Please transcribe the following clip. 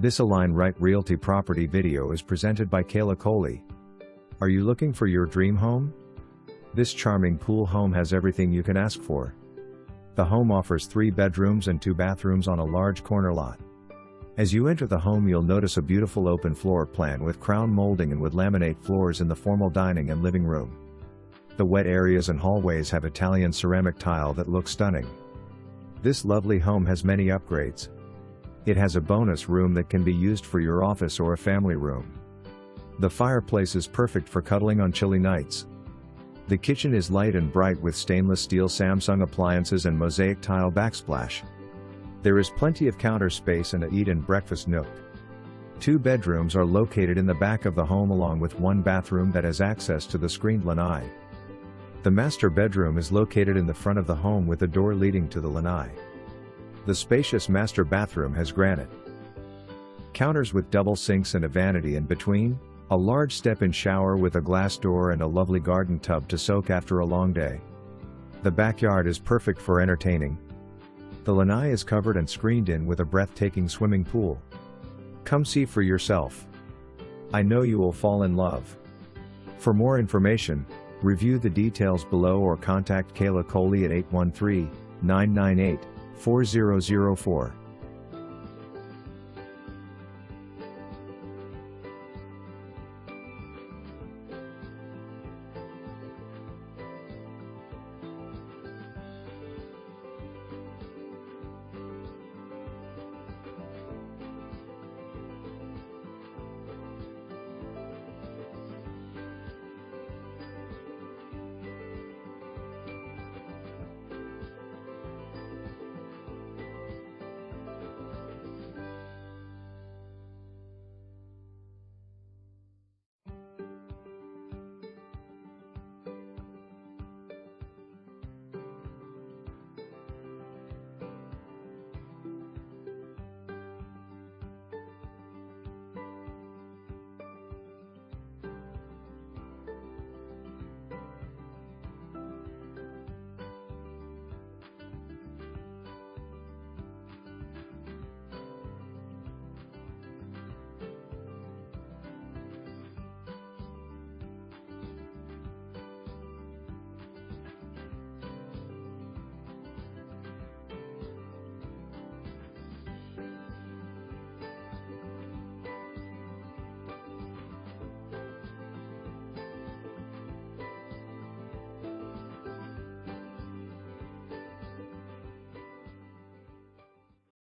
This Align Right Realty property video is presented by Kayla Coley. Are you looking for your dream home? This charming pool home has everything you can ask for. The home offers 3 bedrooms and 2 bathrooms on a large corner lot. As you enter the home, you'll notice a beautiful open floor plan with crown molding and wood laminate floors in the formal dining and living room. The wet areas and hallways have Italian ceramic tile that looks stunning. This lovely home has many upgrades. It has a bonus room that can be used for your office or a family room. The fireplace is perfect for cuddling on chilly nights. The kitchen is light and bright with stainless steel Samsung appliances and Mosaic tile backsplash. There is plenty of counter space and a eat and breakfast nook. 2 bedrooms are located in the back of the home along with 1 bathroom that has access to the screened lanai. The master bedroom is located in the front of the home with a door leading to the lanai. The spacious master bathroom has granite counters with double sinks and a vanity in between, a large step-in shower with a glass door and a lovely garden tub to soak after a long day. The backyard is perfect for entertaining. The lanai is covered and screened in with a breathtaking swimming pool. Come see for yourself. I know you will fall in love. For more information, review the details below or contact Kayla Coley at 813-998-4004.